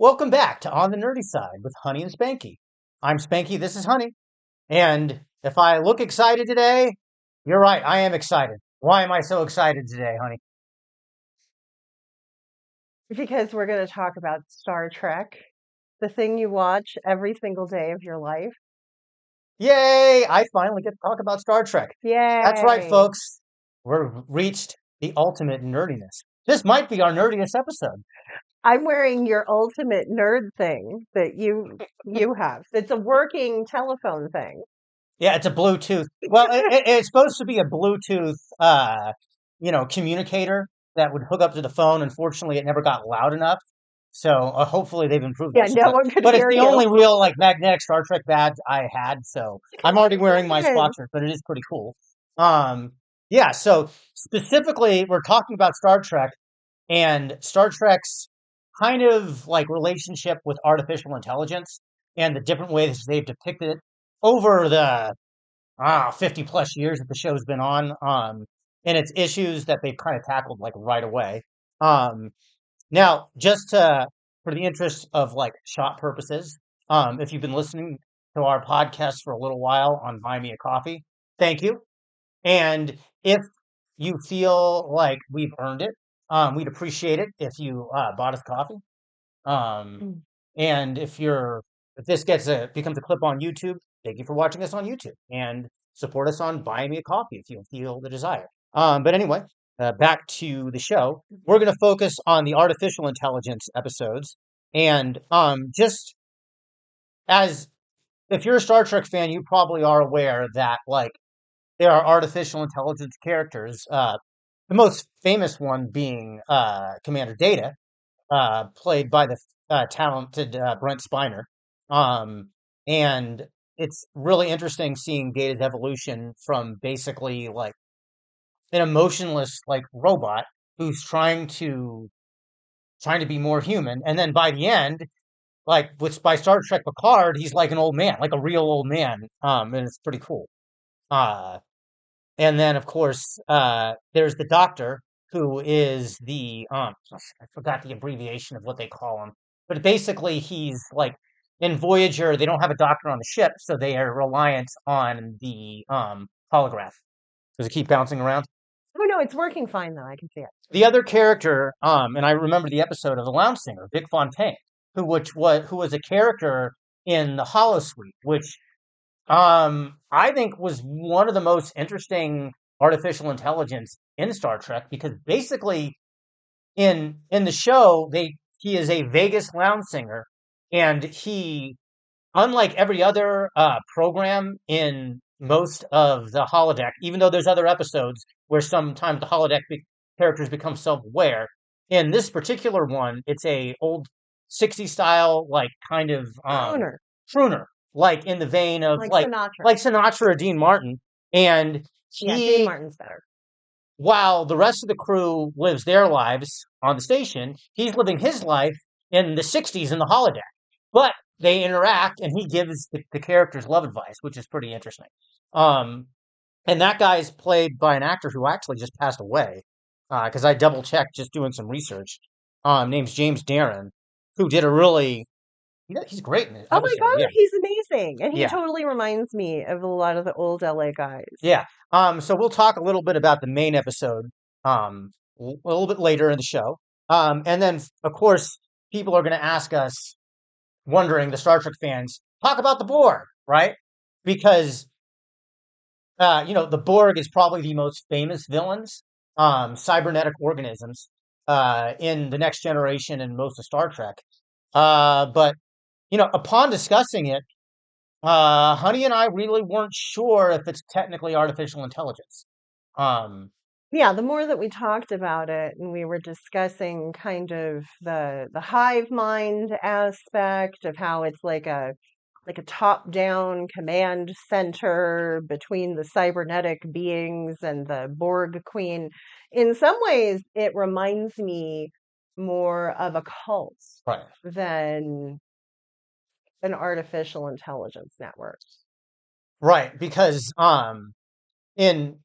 Welcome back to On the Nerdy Side with Honey and Spanky. I'm Spanky, this is Honey. And if I look excited today, you're right, I am excited. Why am I so excited today, honey? Because we're going to talk about Star Trek, the thing you watch every single day of your life. Yay! I finally get to talk about Star Trek. That's right, Yay. folks. We've reached the ultimate nerdiness. This might be our nerdiest episode. I'm wearing your ultimate nerd thing that you have. It's a working telephone thing. Yeah, it's a Bluetooth. Well, it's supposed to be a Bluetooth, communicator that would hook up to the phone. Unfortunately, it never got loud enough. So hopefully they've improved Yeah, that no stuff. one could But it's hear the you. only real magnetic Star Trek badge I had. So I'm already wearing my Good. Spock shirt, but it is pretty cool. Um, yeah. So specifically, we're talking about Star Trek and Star Trek's kind of like relationship with artificial intelligence and the different ways they've depicted it over the 50 plus years that the show's been on, and its issues that they've kind of tackled like right away. Um, now, for the interest of like shot purposes, if you've been listening to our podcast for a little while on Buy Me a Coffee, thank you. And if you feel like we've earned it, we'd appreciate it if you bought us coffee. Um, Mm. and if this becomes a clip on YouTube, thank you for watching us on YouTube and support us on Buy Me a Coffee if you feel the desire. But anyway, back to the show. We're going to focus on the artificial intelligence episodes, and just as if you're a Star Trek fan, you probably are aware that like there are artificial intelligence characters. The most famous one being Commander Data, played by the talented Brent Spiner. Um, and it's really interesting seeing Data's evolution from basically like an emotionless like robot who's trying to be more human, and then by the end, like with by Star Trek Picard, he's like an old man, like a real old man. And it's pretty cool. Uh, and then of course, there's the Doctor, who is the I forgot the abbreviation of what they call him, but basically he's like in Voyager, they don't have a doctor on the ship, so they are reliant on the holograph. Does it keep bouncing around? Oh no, it's working fine though. I can see it. The other character, and I remember the episode of the Lounge Singer, Vic Fontaine, who was a character in the Holosuite, which I think was one of the most interesting artificial intelligence in Star Trek, because basically in the show he is a Vegas lounge singer, and he, unlike every other program in most of the holodeck, even though there's other episodes where sometimes the characters become self-aware, in this particular one it's a old 60s style like kind of Crooner, crooner, like in the vein of like like Sinatra. like Sinatra or Dean Martin. And Yeah, Dean he, Martin's better. while the rest of the crew lives their lives on the station, he's living his life in the 60s in the holodeck. But they interact, and he gives the characters love advice, which is pretty interesting. Um, and that guy is played by an actor who actually just passed away, because I double checked just doing some research. Name's James Darren, who did a really, he's great in the Oh my episode. God, Yeah, he's amazing. And he yeah, totally reminds me of a lot of the old LA guys. yeah. So we'll talk a little bit about the main episode a little bit later in the show. And then of course people are going to ask us, wondering, the Star Trek fans, talk about the Borg, right? Because the Borg is probably the most famous villains, cybernetic organisms in the Next Generation and most of Star Trek. But upon discussing it, Honey and I really weren't sure if it's technically artificial intelligence. Um, Yeah, the more that we talked about it and we were discussing kind of the hive mind aspect of how it's like a top-down command center between the cybernetic beings and the Borg Queen. In some ways, it reminds me more of a cult right, than an artificial intelligence network. right, because in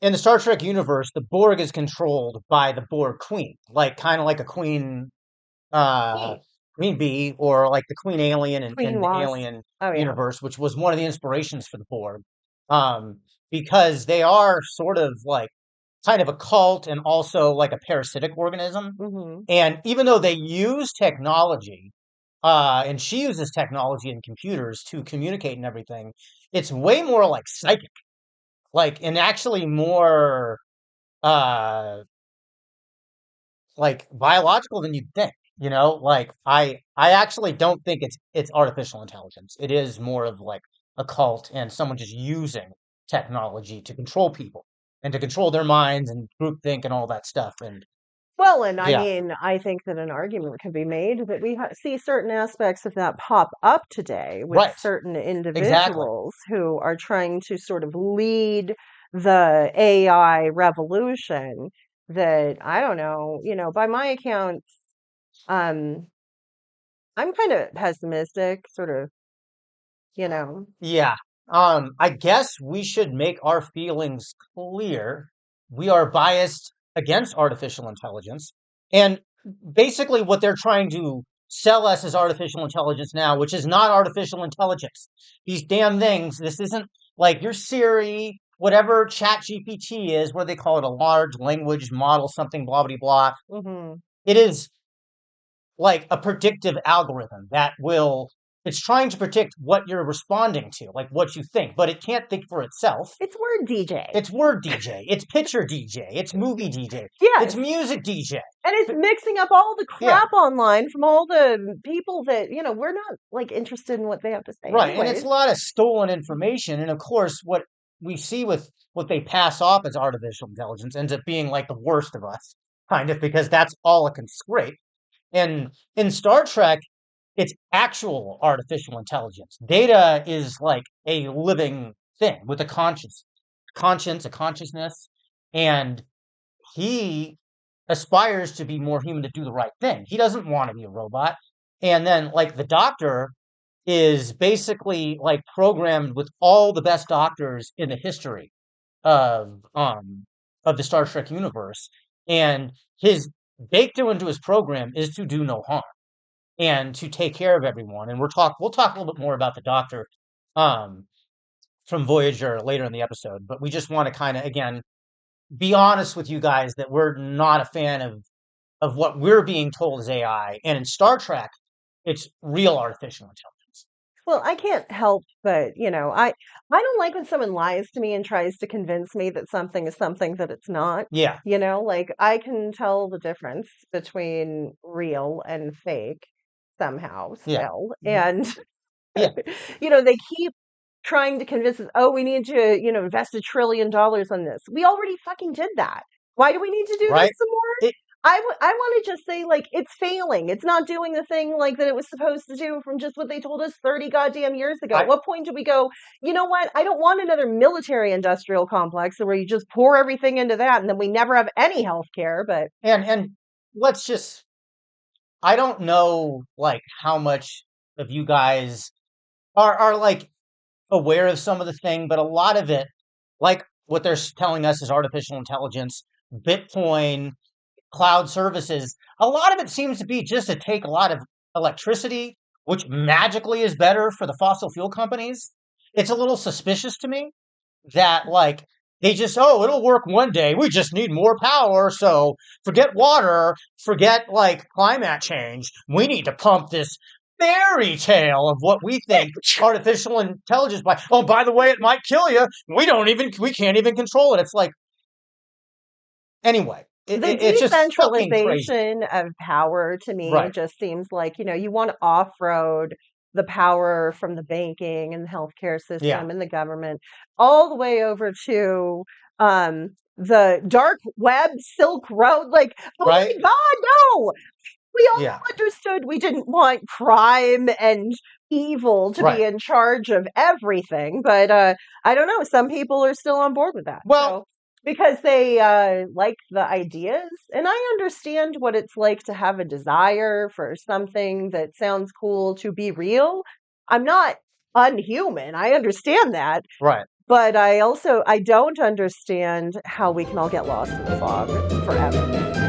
in the Star Trek universe, the Borg is controlled by the Borg Queen, like kind of like a queen, uh, Hmm. Queen Bee or like the Queen Alien Queen in the Wasp. Alien Oh yeah. universe, which was one of the inspirations for the Borg, because they are sort of like kind of a cult and also like a parasitic organism. Hmm. And even though they use technology, and she uses technology and computers to communicate and everything, it's way more like psychic, like and actually more uh like biological than you'd think. Like I actually don't think it's artificial intelligence. It is more of like a cult and someone just using technology to control people and to control their minds and groupthink and all that stuff. And Well, and I yeah, mean, I think that an argument can be made that we see certain aspects of that pop up today with right, certain exactly. individuals who are trying to sort of lead the AI revolution. That I don't know, by my accounts, um, I'm kind of pessimistic, sort of, you know. Yeah. I guess we should make our feelings clear. We are biased against artificial intelligence. And basically, what they're trying to sell us as artificial intelligence now, which is not artificial intelligence. These damn things, this isn't like your Siri, whatever Chat GPT is, what do they call it, a large language model, something, blah, blah, blah. Hmm. It is like a predictive algorithm that will it's trying to predict what you're responding to, like what you think, but it can't think for itself. It's word DJ. It's word DJ, it's picture DJ, it's movie DJ, it's Yes. music DJ. And it's mixing up all the Yeah, crap online from all the people that, we're not like interested in what they have to say right. And it's anyways. a lot of stolen information. And of course, what we see with what they pass off as artificial intelligence ends up being like the worst of us, kind of, because that's all it can scrape. And in Star Trek, it's actual artificial intelligence. Data is like a living thing with a conscience, a consciousness, and he aspires to be more human to do the right thing. He doesn't want to be a robot. And then like the doctor is basically like programmed with all the best doctors in the history of um of the Star Trek universe. And his baked into his program is to do no harm and to take care of everyone. And we'll talk a little bit more about the Doctor um, from Voyager later in the episode. But we just want to kind of again be honest with you guys that we're not a fan of what we're being told is AI. And in Star Trek, it's real artificial intelligence. Well, I can't help but, I don't like when someone lies to me and tries to convince me that something is something that it's not. Yeah, Like I can tell the difference between real and fake somehow yeah, still. And, yeah. they keep trying to convince us, oh, we need to, invest $1 trillion on this. We already fucking did that. Why do we need to do this Right. some more? It, I want to just say, like, it's failing. It's not doing the thing, like, that it was supposed to do from just what they told us 30 goddamn years ago. I At what point do we go, you know what? I don't want another military industrial complex where you just pour everything into that and then we never have any health care. But and let's just I don't know like how much of you guys are like aware of some of the thing, but a lot of it, like what they're telling us is artificial intelligence, Bitcoin, cloud services, a lot of it seems to be just to take a lot of electricity, which magically is better for the fossil fuel companies. It's a little suspicious to me that like they just, oh, it'll work one day. We just need more power. So forget water, forget like climate change. We need to pump this fairy tale of what we think artificial intelligence by, oh, by the way, it might kill you. We can't even control it. It's like, anyway, the it's just fucking crazy. decentralization of power to me Right. just seems like, you want to off-road the power from the banking and the healthcare Yeah. system and the government all the way over to the dark web, Silk Road. Like, oh my Right. God, no! We all Yeah. understood we didn't want crime and evil to be Right. in charge of everything, but I don't know. Some people are still on board with that. Well, So because they like the ideas, and I understand what it's like to have a desire for something that sounds cool to be real. I'm not unhuman. I understand that, right. but I don't understand how we can all get lost in the fog forever.